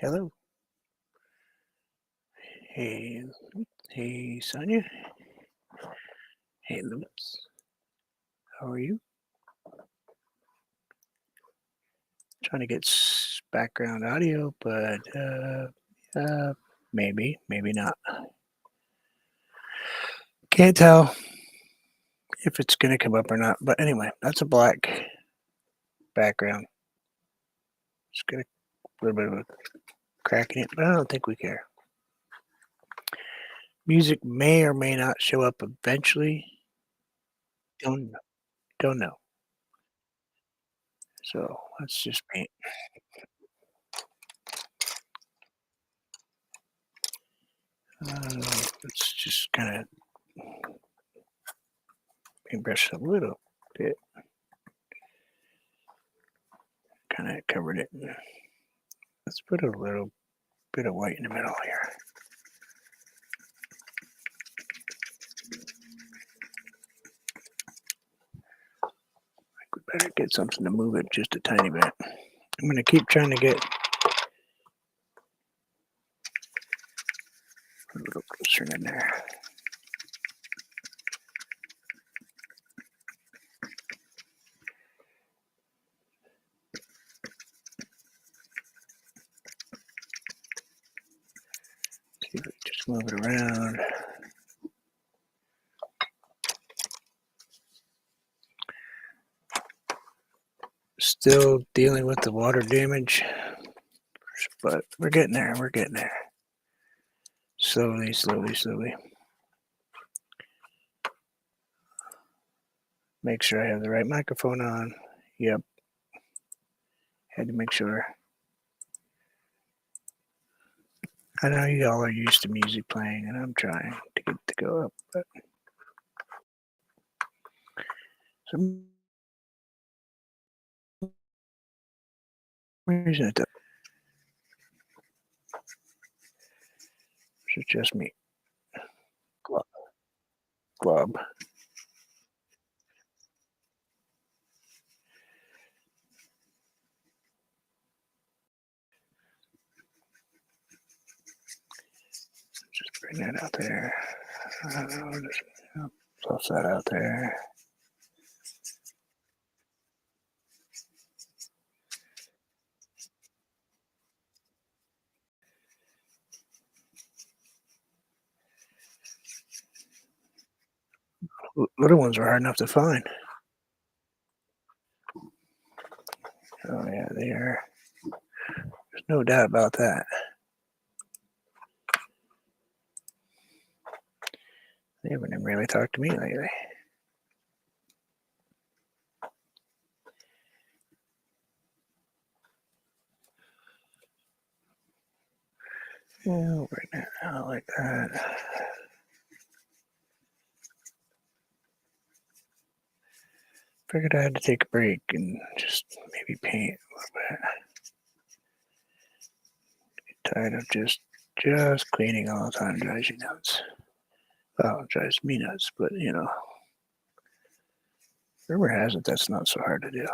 Hello. Hey, hey, Sonia. Hey, Lewis. How are you? Trying to get background audio, but maybe, maybe not. Can't tell if it's going to come up or not. But anyway, that's a black background. Just got a little bit of a crack in it, but I don't think we care. Music may or may not show up eventually. Don't know. So let's just paint. Let's just kind of paintbrush a little bit. Kind of covered it. Let's put a little bit of white in the middle here. We better get something to move it just a tiny bit. I'm going to keep trying to get a little closer in there. See if we just move it around. Still dealing with the water damage, but we're getting there. We're getting there. Slowly, slowly, slowly. Make sure I have the right microphone on. Yep. Had to make sure. I know you all are used to music playing, and I'm trying to get it to go up, but some reason it does. It's just me. Glob. Just bring that out there. Just fluff that out there. Little ones are hard enough to find. Oh yeah, they are. There's no doubt about that. They haven't even really talked to me lately. Yeah, right now, like that. Figured I had to take a break and just maybe paint a little bit. Tired of just cleaning all the time. Drives you nuts. Well, it drives me nuts, but you know, rumor has it that's not so hard to do.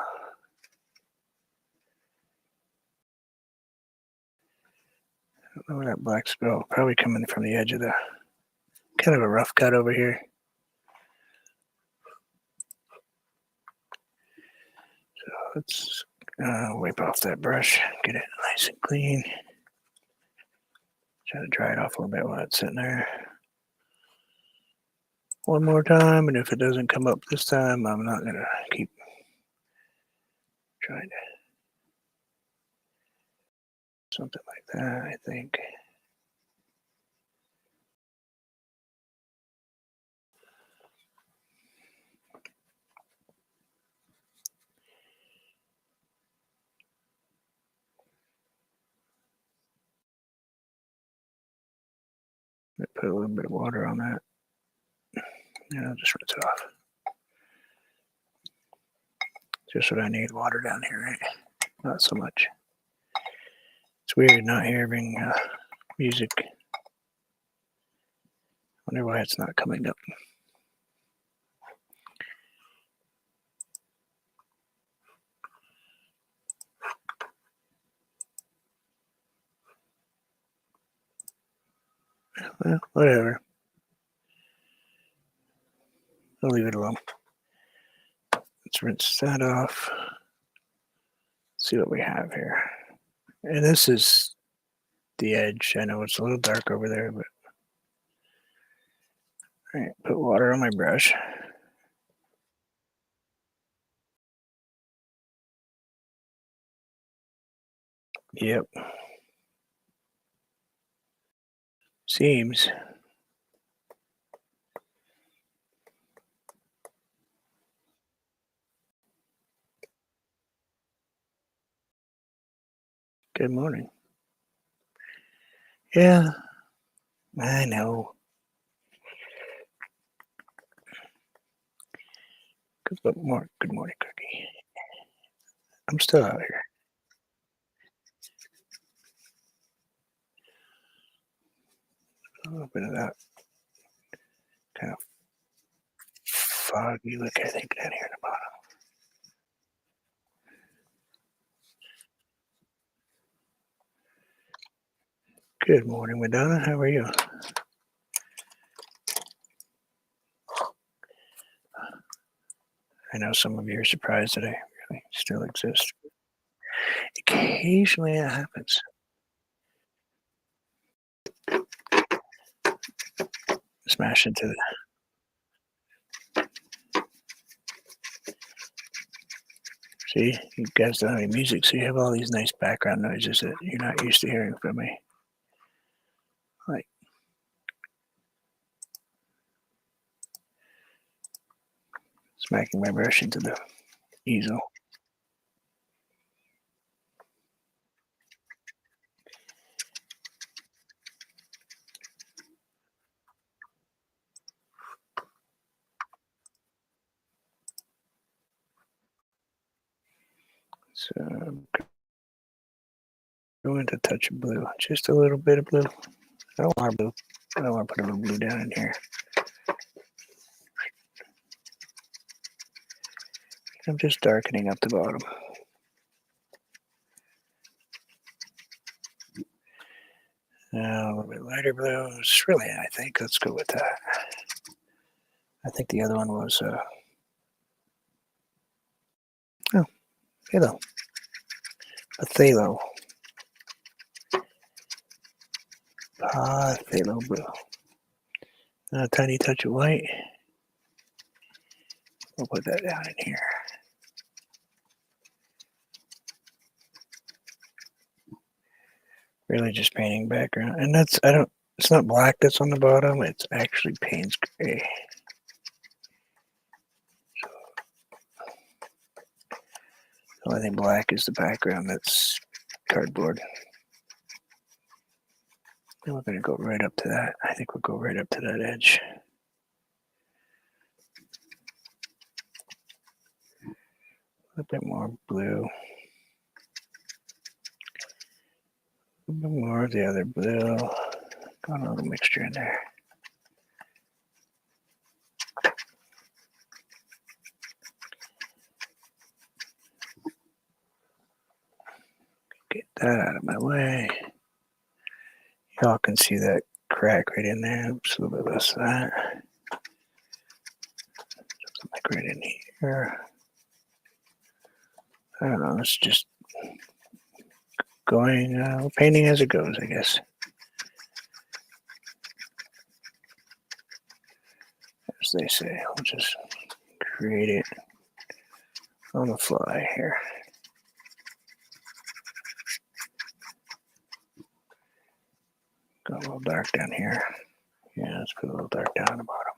I don't know where that black spill probably coming from the edge of the kind of a rough cut over here. So let's wipe off that brush, get it nice and clean. Try to dry it off a little bit while it's sitting there. One more time, and if it doesn't come up this time, I'm not gonna keep trying to. Something like that, I think. Put a little bit of water on that. And I'll just rinse it off. Just what I need, water down here, right? Not so much. It's weird not hearing music. Wonder why it's not coming up. Well, whatever. I'll leave it alone. Let's rinse that off. See what we have here. And this is the edge. I know it's a little dark over there, but all right, put water on my brush. Yep. Seems. Good morning. Yeah, I know. Good morning, Cookie. I'm still out here. A little bit of that kind of foggy look, I think, down here at the bottom. Good morning, Madonna. How are you? I know some of you are surprised that I really still exist. Occasionally it happens. Smash into the. See, you guys don't have any music, so you have all these nice background noises that you're not used to hearing from me. Like smacking my brush into the easel. So I'm going to touch of blue, just a little bit of blue. I don't want blue. I don't want to put a little blue down in here. I'm just darkening up the bottom. Now a little bit lighter blues. Really, I think. Let's go with that. I think the other one was phthalo. A phthalo. Phthalo blue. And a tiny touch of white. We'll put that down in here. Really just painting background. And that's, it's not black that's on the bottom. It's actually Payne's gray. So I think black is the background. That's cardboard. And we're going to go right up to that. I think we'll go right up to that edge. A little bit more blue. A little bit more of the other blue. Got a little mixture in there. Get that out of my way. Y'all can see that crack right in there. Oops, a little bit less of that. Something like right in here. I don't know. It's just going, painting as it goes, I guess. As they say, I'll just create it on the fly here. Got a little dark down here. Yeah, let's put a little dark down the bottom.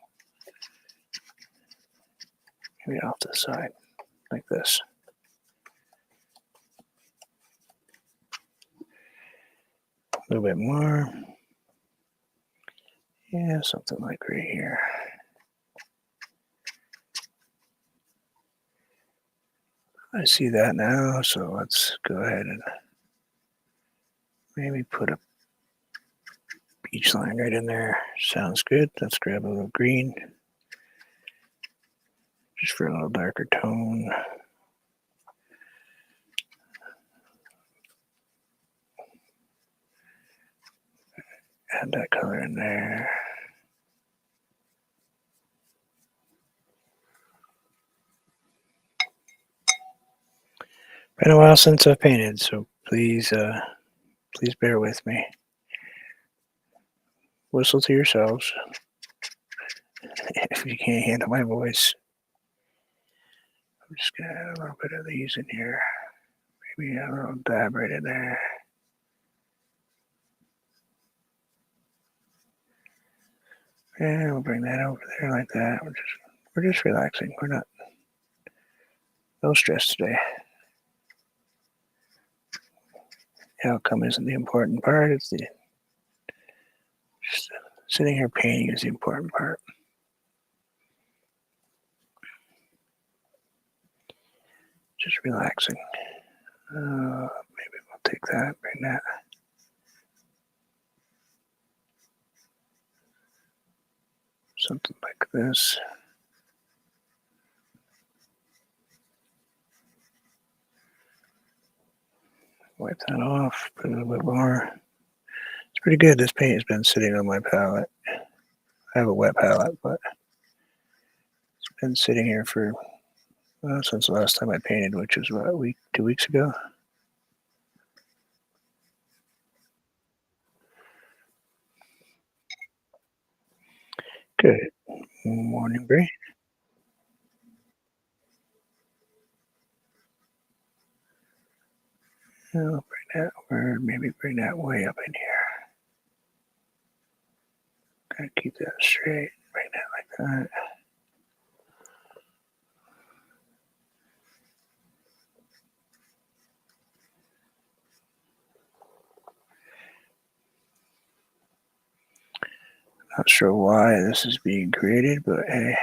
Maybe off to the side, like this. A little bit more. Yeah, something like right here. I see that now, so let's go ahead and maybe put a beach line right in there. Sounds good. Let's grab a little green, just for a little darker tone. Add that color in there. Been a while since I've painted, so please bear with me. Whistle to yourselves if you can't handle my voice. I'm just gonna add a little bit of these in here. Maybe a little dab right in there. And we'll bring that over there like that. We're just relaxing. We're not no stress today. The outcome isn't the important part. It's the just sitting here painting is the important part. Just relaxing. Maybe we'll take that, bring that. Something like this. Wipe that off, put a little bit more. It's pretty good. This paint has been sitting on my palette. I have a wet palette, but it's been sitting here for since the last time I painted, which was about a week, 2 weeks ago. Good morning, Bree. I'll bring that over, maybe bring that way up in here. Gotta keep that straight. Bring that like that. Not sure why this is being created, but hey.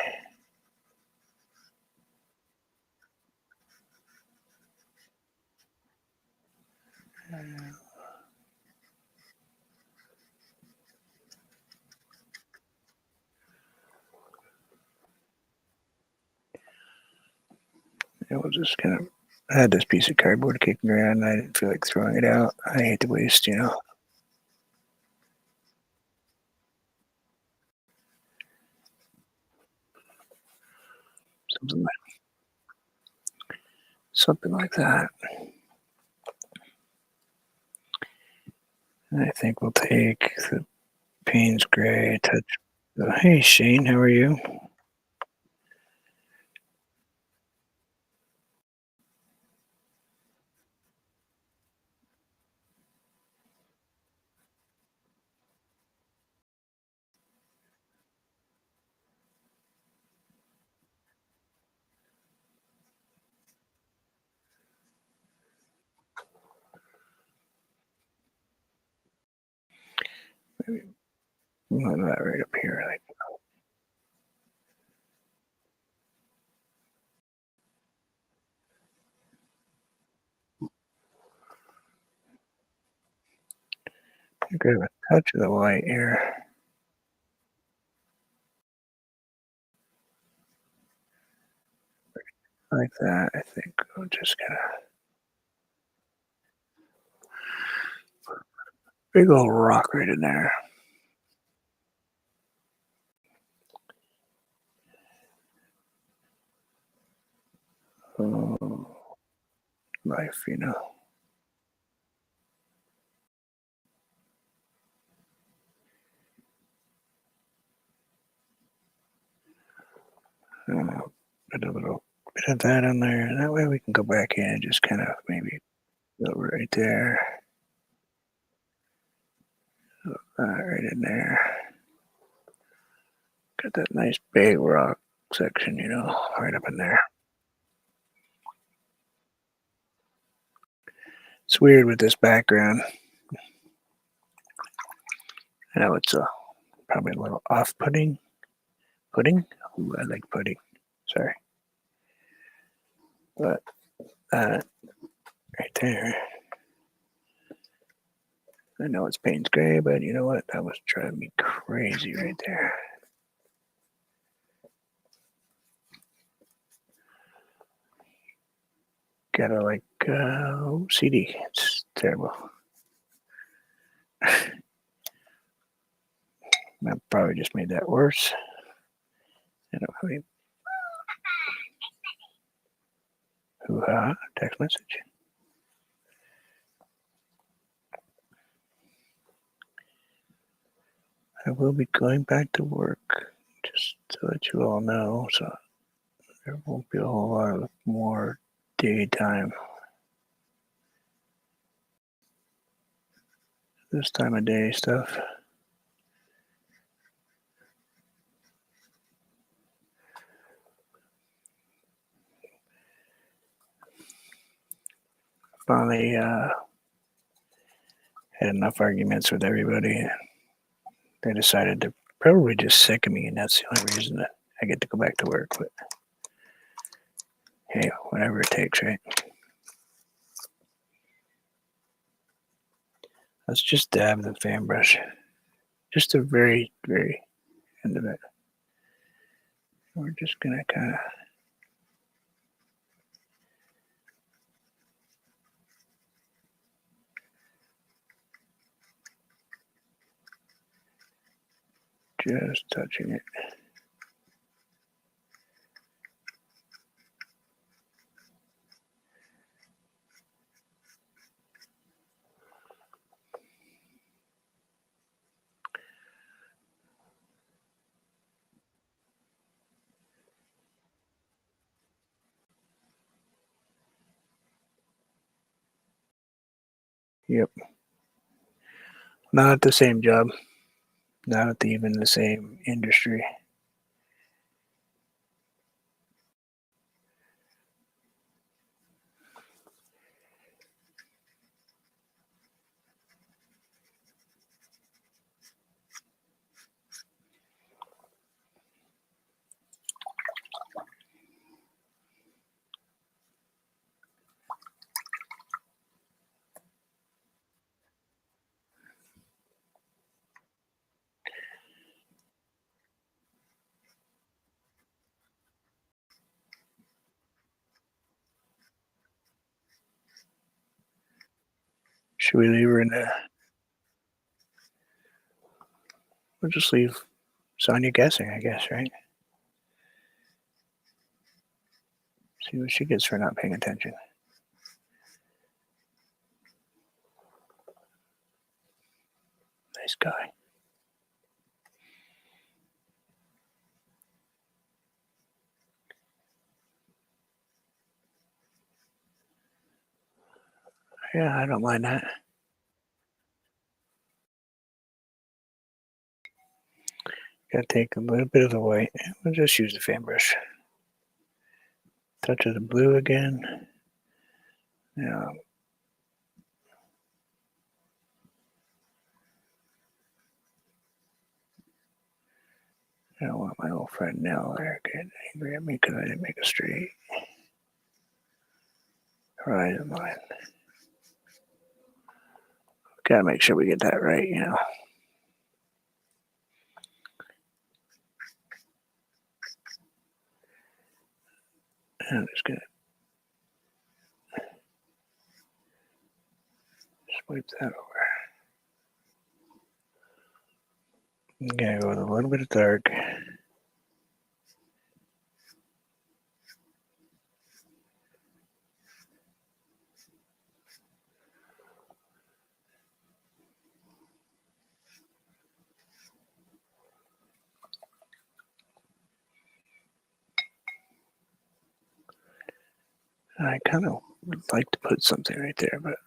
It was just kind of, I had this piece of cardboard kicking around and I didn't feel like throwing it out. I hate to waste, something like that. And I think we'll take the Payne's Gray touch. Hey, Shane, how are you? Maybe move that right up here. Like, grab a touch of the white here. Like that, I think. We'll just kind of big old rock right in there. Oh, life. Put a little bit of that on there. And that way we can go back in and just kind of maybe go right there. Right in there. Got that nice big rock section, right up in there. It's weird with this background. I know it's probably a little off-putting. Pudding? Ooh, I like pudding. Sorry. But right there. I know it's Payne's Gray, but you know what? That was driving me crazy right there. Gotta like OCD. It's terrible. I probably just made that worse. I don't have any hoo-ha text message. I will be going back to work, just to let you all know, so there won't be a whole lot of more daytime this time of day stuff. Finally had enough arguments with everybody. They decided they're probably just sick of me, and that's the only reason that I get to go back to work. But hey, whatever it takes, right? Let's just dab the fan brush. Just the very, very end of it. We're just going to kind of just touching it. Yep. Not at the same job. Not at even the same industry. Should we leave her in the... We'll just leave Sonia guessing, I guess, right? See what she gets for not paying attention. Nice guy. Yeah, I don't mind that. Gotta take a little bit of the white. We'll just use the fan brush. Touch of the blue again. Yeah. I don't want my old friend Nell there getting angry at me because I didn't make a straight horizon line. Gotta make sure we get that right, you know. And I'm just gonna swipe that over. I'm gonna go with a little bit of dark. I kind of would like to put something right there, but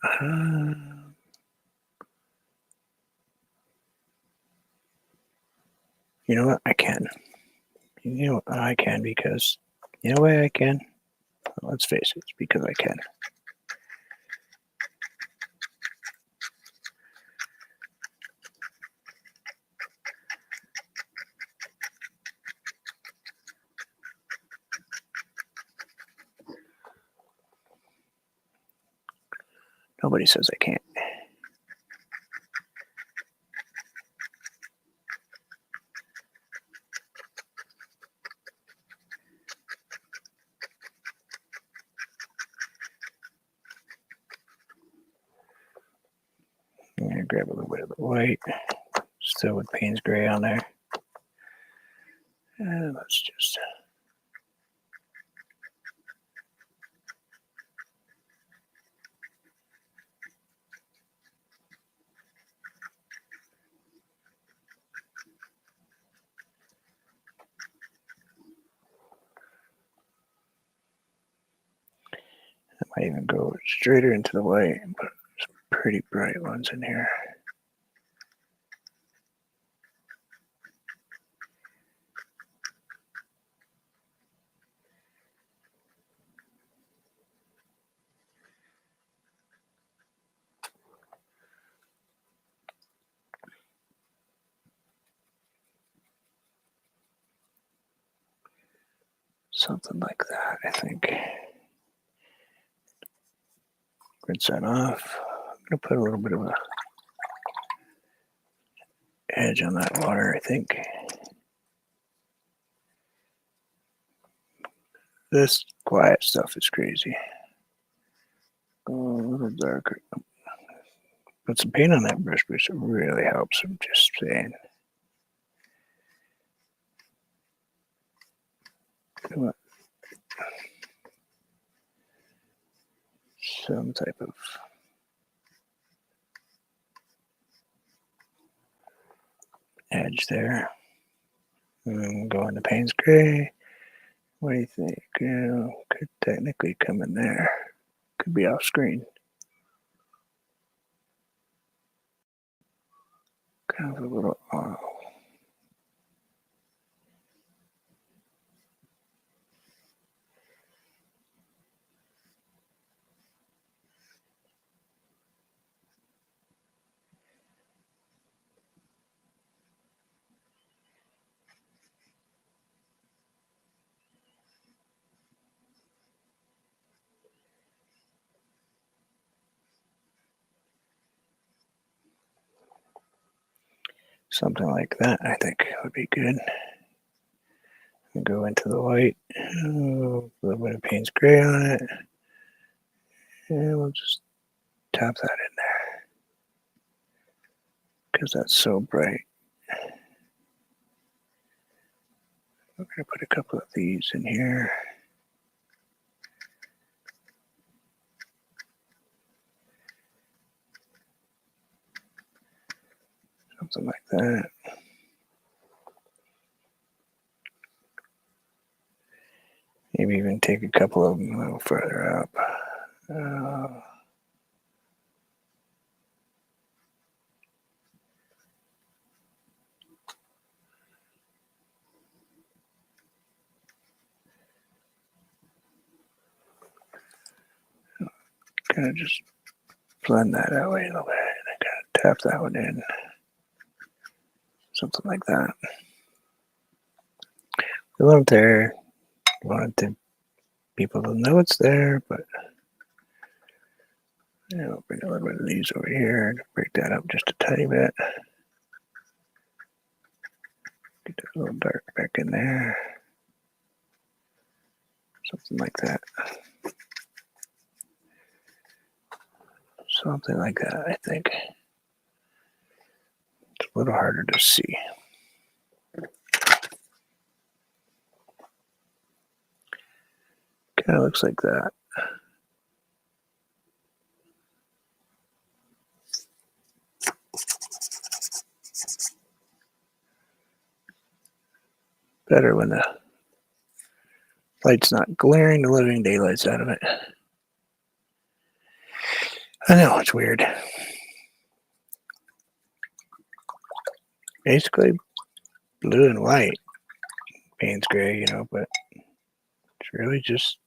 you know what? I can. You know what? I can because you know why I can? Let's face it, it's because I can. Nobody says I can't. I'm gonna grab a little bit of the white, still with Payne's gray on there. And let's just I might even go straighter into the white and put some pretty bright ones in here. Something like that, I think. Rinse that off. I'm going to put a little bit of a edge on that water, I think. This quiet stuff is crazy. Go a little darker. Put some paint on that brush, it really helps. I'm just saying. Come on. Some type of edge there. And go into Payne's Gray. What do you think? Could technically come in there. Could be off screen. Kind of a little off. Something like that, I think, would be good. And go into the white. A little bit of Payne's Gray on it. And we'll just tap that in there. Because that's so bright. We're going to put a couple of these in here. Something like that. Maybe even take a couple of them a little further up. Kind of just blend that out a little bit. And I kind of tap that one in. Something like that. A little there. Wanted people to know it's there, but I'll bring a little bit of these over here and break that up just a tiny bit. Get that a little dark back in there. Something like that. Something like that, I think. It's a little harder to see. Kind of looks like that. Better when the light's not glaring the living daylights out of it. I know, it's weird. Basically, blue and white. Payne's Gray, but it's really just,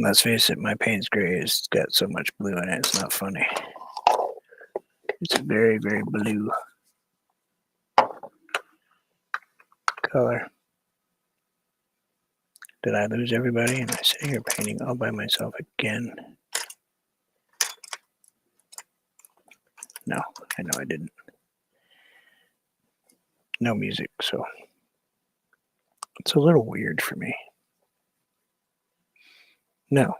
let's face it, my Payne's Gray has got so much blue in it, it's not funny. It's a very, very blue color. Did I lose everybody? Am I sitting here painting all by myself again? No, I know I didn't. No music, so it's a little weird for me. No.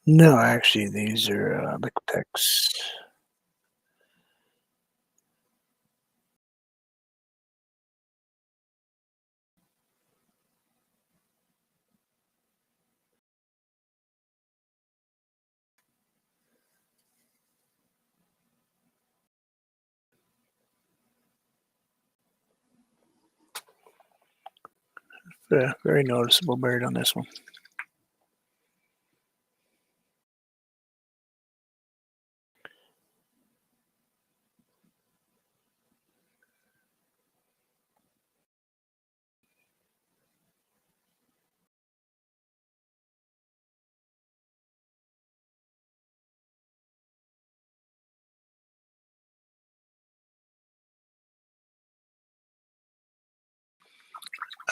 No, actually, these are Liquitex Yeah, very noticeable bird on this one.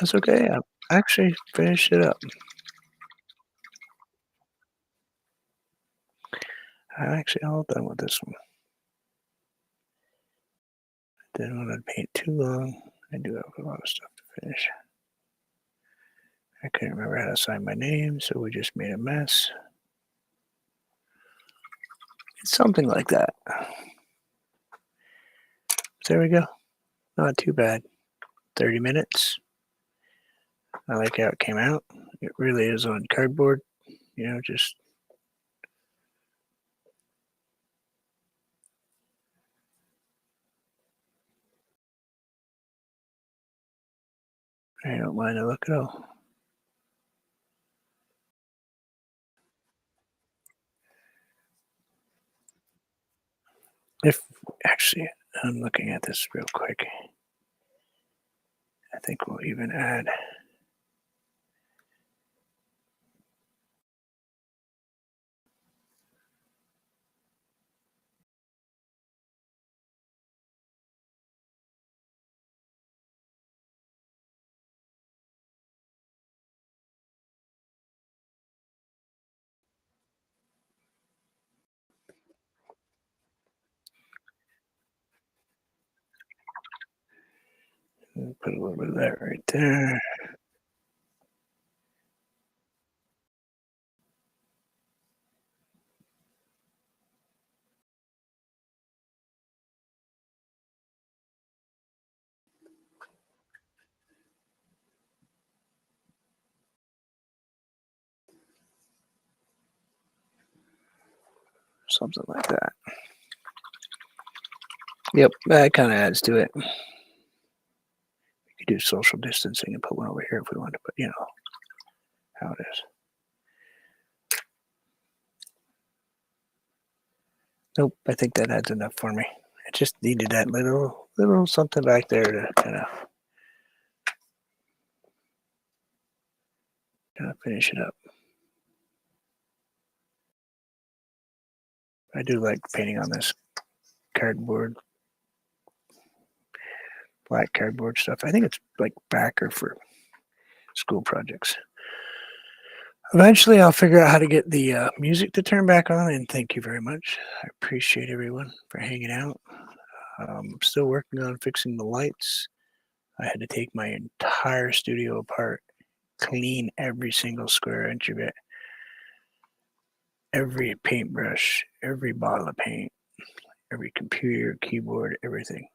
That's okay. I actually finished it up. I'm actually all done with this one. Didn't want to paint too long. I do have a lot of stuff to finish. I couldn't remember how to sign my name, so we just made a mess. It's something like that. There we go. Not too bad. 30 minutes. I like how it came out. It really is on cardboard, just I don't mind the look at all. If actually, I'm looking at this real quick. I think we'll even add put a little bit of that right there. Something like that. Yep, that kind of adds to it. We could do social distancing and put one over here if we wanted, but how it is. Nope, I think that adds enough for me. I just needed that little something back there to kind of finish it up. I do like painting on this cardboard, black cardboard stuff. I think it's like backer for school projects. Eventually, I'll figure out how to get the music to turn back on, and thank you very much. I appreciate everyone for hanging out. I'm still working on fixing the lights. I had to take my entire studio apart, clean every single square inch of it, every paintbrush, every bottle of paint, every computer, keyboard, everything,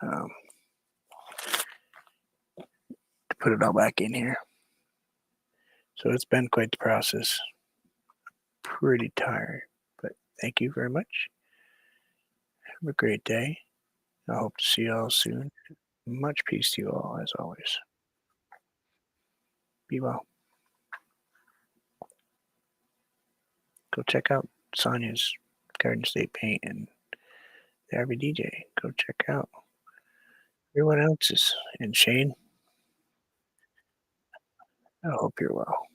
to put it all back in here. So it's been quite the process. Pretty tired, but thank you very much. Have a great day. I hope to see you all soon. Much peace to you all, as always. Be well. Go check out Sonia's Garden State Paint and the Average DJ. Go check out everyone else's. And Shane, I hope you're well.